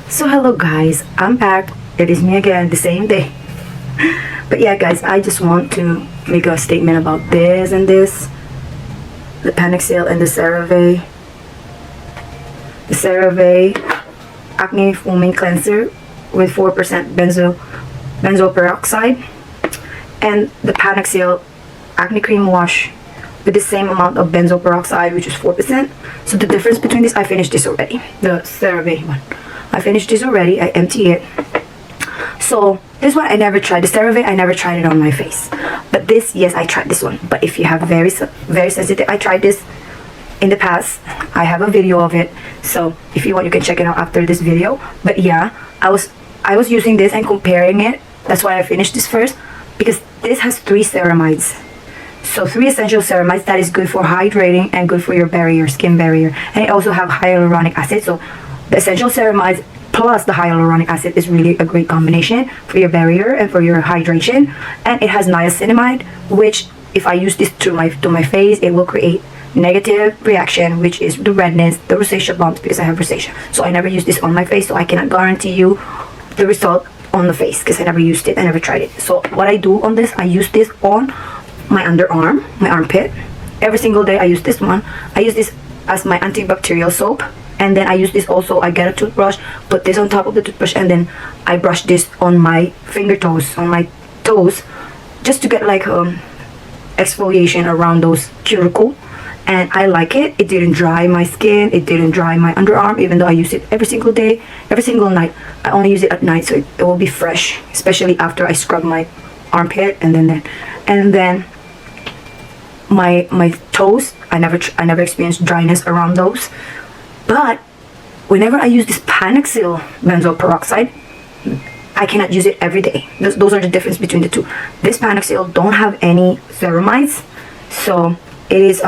So hello guys, I'm back. It is me again, the same day. But yeah guys, I just want to make a statement about this and this. The PANOXYL and the CERAVE. The CERAVE Acne Foaming Cleanser with 4% benzoyl peroxide. And the PANOXYL Acne Cream Wash with the same amount of benzoyl peroxide, which is 4%. So the difference between this, I finished this already. The CERAVE one. I finished this already. I empty it. So this one I never tried. The CERAVE I never tried it on my face. But this, yes, I tried this one. But if you have very sensitive, I tried this in the past. I have a video of it. So if you want, you can check it out after this video. But yeah, I was using this and comparing it. That's why I finished this first, because this has 3 ceramides. So 3 essential ceramides that is good for hydrating and good for your barrier, skin barrier. And it also have hyaluronic acid. So the essential ceramides plus the hyaluronic acid is really a great combination for your barrier and for your hydration. And it has niacinamide, which if I use this to my face, it will create negative reaction, which is the redness, the rosacea bumps, because I have rosacea. So I never use this on my face, so I cannot guarantee you the result on the face because I never used it, I never tried it. So what I do on this, I use this on my underarm, my armpit. Every single day I use this one. I use this as my antibacterial soap. And then I use this also, I get a toothbrush, put this on top of the toothbrush, and then I brush this on my finger toes, on my toes, just to get like exfoliation around those cuticle. And I like it. It didn't dry my skin, it didn't dry my underarm, even though I use it every single day, every single night. I only use it at night, so it will be fresh, especially after I scrub my armpit. And then my toes, I never experienced dryness around those. But whenever I use this PANOXYL benzoyl peroxide, I cannot use it every day. Those are the difference between the two. This PANOXYL don't have any ceramides, so it is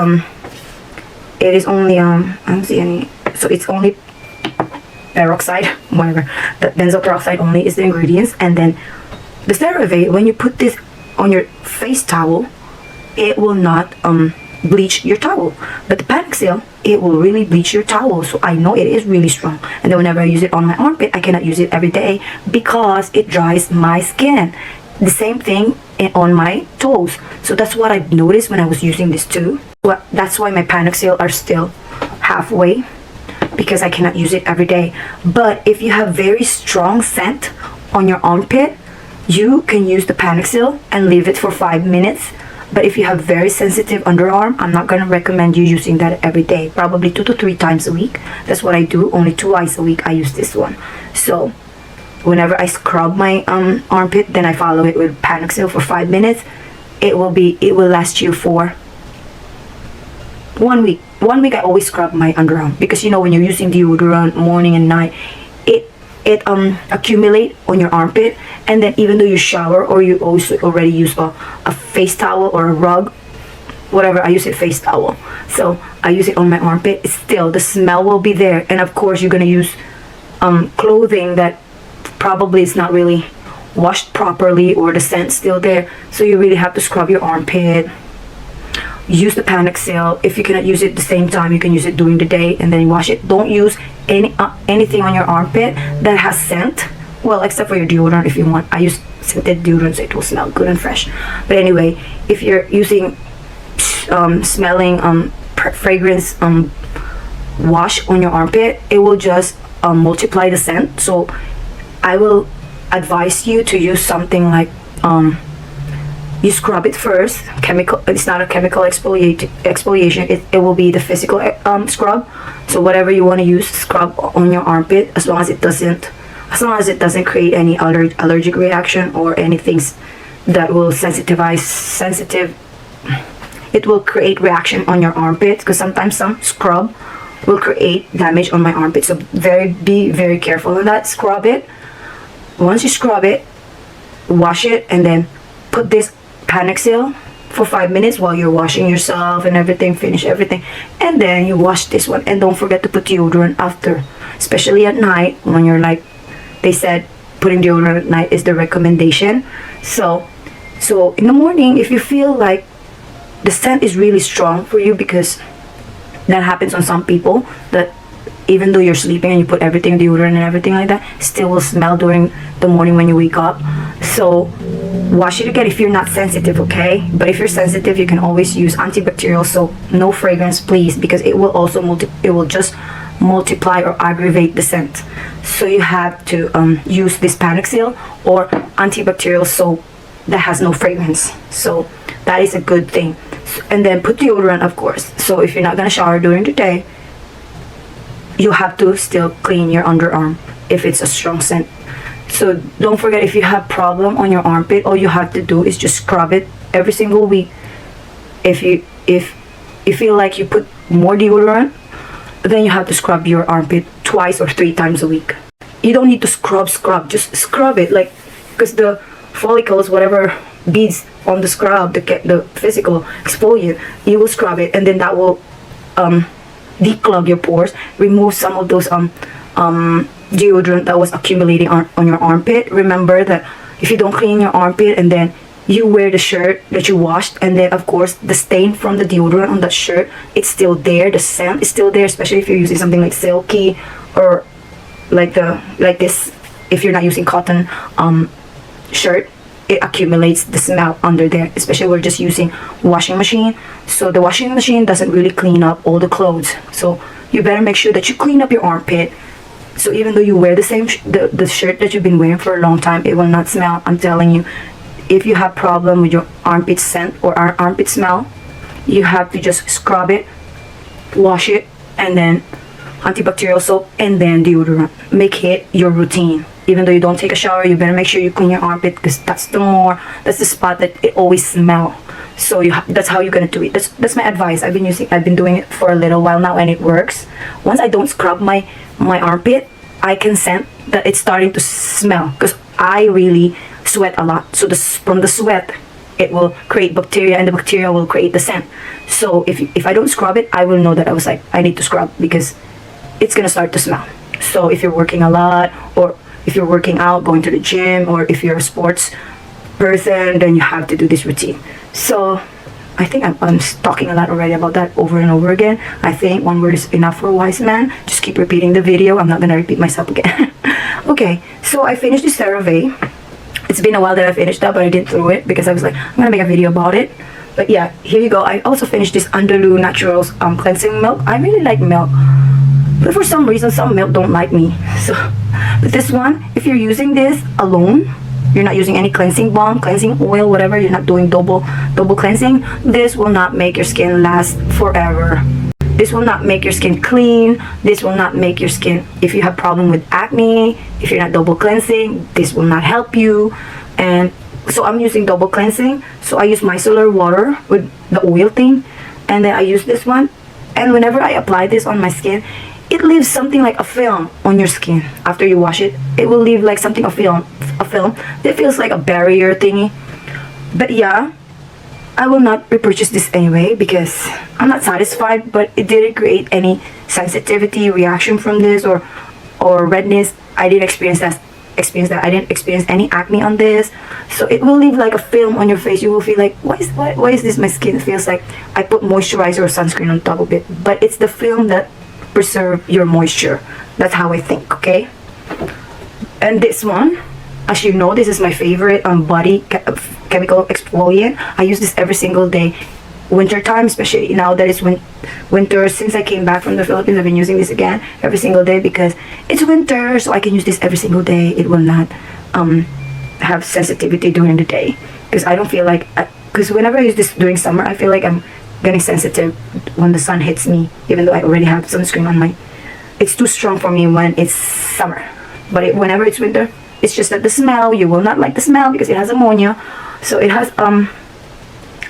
only I don't see any. So it's only peroxide, whatever. The benzoyl peroxide only is the ingredients, and then the CERAVE, when you put this on your face towel, it will not bleach your towel. But the PANOXYL, it will really bleach your towel. So I know it is really strong. And then whenever I use it on my armpit, I cannot use it every day because it dries my skin. The same thing on my toes. So that's what I've noticed when I was using this too. Well, that's why my PANOXYL are still halfway, because I cannot use it every day. But if you have very strong scent on your armpit, you can use the PANOXYL and leave it for 5 minutes. But if you have very sensitive underarm, I'm not going to recommend you using that every day. Probably 2 to 3 times a week. That's what I do. Only 2 times a week I use this one. So whenever I scrub my armpit, then I follow it with PANOXYL for 5 minutes. It will last you for 1 week. 1 week I always scrub my underarm, because you know when you're using deodorant morning and night, it accumulate on your armpit. And then even though you shower or you also already use a face towel or a rug, whatever, I use it face towel, so I use it on my armpit, still the smell will be there. And of course you're gonna use clothing that probably is not really washed properly, or the scent's still there, so you really have to scrub your armpit. Use the PANOXYL. If you cannot use it at the same time, you can use it during the day and then you wash it. Don't use anything on your armpit that has scent. Well, except for your deodorant if you want. I use scented deodorant so it will smell good and fresh. But anyway, if you're using smelling fragrance wash on your armpit, it will just multiply the scent. So I will advise you to use something like you scrub it first. Chemical, it's not a chemical exfoliation. It will be the physical scrub. So whatever you want to use, scrub on your armpit, as long as it doesn't create any allergic reaction or anything that will it will create reaction on your armpit, because sometimes some scrub will create damage on my armpit. So be very careful on that. Scrub it. Once you scrub it, wash it, and then put this PANOXYL for 5 minutes while you're washing yourself and everything, finish everything, and then you wash this one. And don't forget to put deodorant after, especially at night when you're like, they said putting deodorant at night is the recommendation. So in the morning, if you feel like the scent is really strong for you, because that happens on some people, that even though you're sleeping and you put everything, deodorant and everything like that, still will smell during the morning when you wake up. So wash it again if you're not sensitive, okay? But if you're sensitive, you can always use antibacterial soap. No fragrance, please, because it will also just multiply or aggravate the scent. So you have to use this PANOXYL or antibacterial soap that has no fragrance. So that is a good thing. And then put deodorant, of course. So if you're not gonna shower during the day, you have to still clean your underarm if it's a strong scent. So don't forget, if you have problem on your armpit, all you have to do is just scrub it every single week. If you feel like you put more deodorant, then you have to scrub your armpit twice or 3 times a week. You don't need to scrub, just scrub it, like, because the follicles, whatever beads on the scrub, the physical exfoliant, you will scrub it, and then that will declog your pores, remove some of those deodorant that was accumulating on your armpit. Remember that if you don't clean your armpit and then you wear the shirt that you washed, and then of course the stain from the deodorant on that shirt, it's still there, the scent is still there, especially if you're using something like silky or like this. If you're not using cotton shirt, it accumulates the smell under there, especially we're just using washing machine. So the washing machine doesn't really clean up all the clothes, so you better make sure that you clean up your armpit. So even though you wear the same the shirt that you've been wearing for a long time, it will not smell. I'm telling you, if you have problem with your armpit scent or armpit smell, you have to just scrub it, wash it, and then antibacterial soap, and then deodorant. Make it your routine. Even though you don't take a shower, you better make sure you clean your armpit, because that's the spot that it always smell. So that's how you're gonna do it. That's my advice. I've been doing it for a little while now, and it works. Once I don't scrub my armpit, I can sense that it's starting to smell, because I really sweat a lot. So from the sweat, it will create bacteria, and the bacteria will create the scent. So if I don't scrub it, I will know that I need to scrub, because it's gonna start to smell. So if you're working a lot, or if you're working out, going to the gym, or if you're a sports person, then you have to do this routine. So I think I'm talking a lot already about that over and over again. I think one word is enough for a wise man. Just keep repeating the video. I'm not gonna repeat myself again. Okay, so I finished the CERAVE. It's been a while that I finished that, but I didn't throw it because I was like, I'm gonna make a video about it. But yeah, here you go. I also finished this Andalou Naturals cleansing milk. I really like milk, but for some reason some milk don't like me. So but this one, if you're using this alone, you're not using any cleansing balm, cleansing oil, whatever, you're not doing double cleansing, this will not make your skin last forever. This will not make your skin clean. This will not make your skin, if you have problem with acne, if you're not double cleansing, this will not help you. And so I'm using double cleansing. So I use micellar water with the oil thing, and then I use this one. And whenever I apply this on my skin, it leaves something like a film on your skin. After you wash it, it will leave like something, a film that feels like a barrier thingy. But yeah, I will not repurchase this anyway, because I'm not satisfied, but it didn't create any sensitivity reaction from this or redness. I didn't experience that. I didn't experience any acne on this. So it will leave like a film on your face. You will feel like, why is this my skin? It feels like I put moisturizer or sunscreen on top of it, but it's the film that preserve your moisture. That's how I think, okay? And this one, as you know, this is my favorite body chemical exfoliant. I use this every single day. Winter time, especially now that it's winter. Since I came back from the Philippines, I've been using this again every single day because it's winter, so I can use this every single day. It will not have sensitivity during the day, because I don't feel like, because whenever I use this during summer, I feel like I'm getting sensitive when the sun hits me, even though I already have sunscreen on my, it's too strong for me when it's summer. But whenever it's winter, it's just that the smell, you will not like the smell because it has ammonia. So it has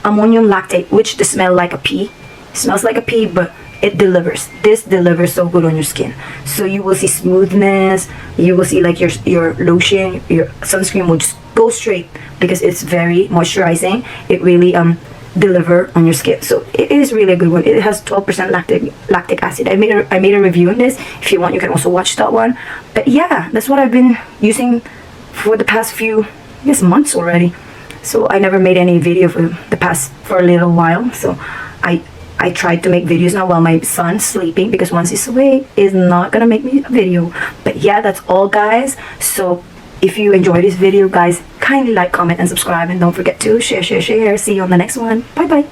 ammonium lactate, which the smell like a pea. It smells like a pea, but it delivers. This delivers so good on your skin. So you will see smoothness. You will see like your lotion, your sunscreen will just go straight because it's very moisturizing. It really deliver on your skin. So it is really a good one. It has 12% lactic acid. I made a review on this. If you want, you can also watch that one. But yeah, that's what I've been using for the past few, I guess, months already. So I never made any video for a little while. So I I tried to make videos now while my son's sleeping, because once he's awake, it's not gonna make me a video. But yeah, that's all, guys. So if you enjoyed this video, guys, kindly like, comment, and subscribe, and don't forget to share. See you on the next one. Bye bye.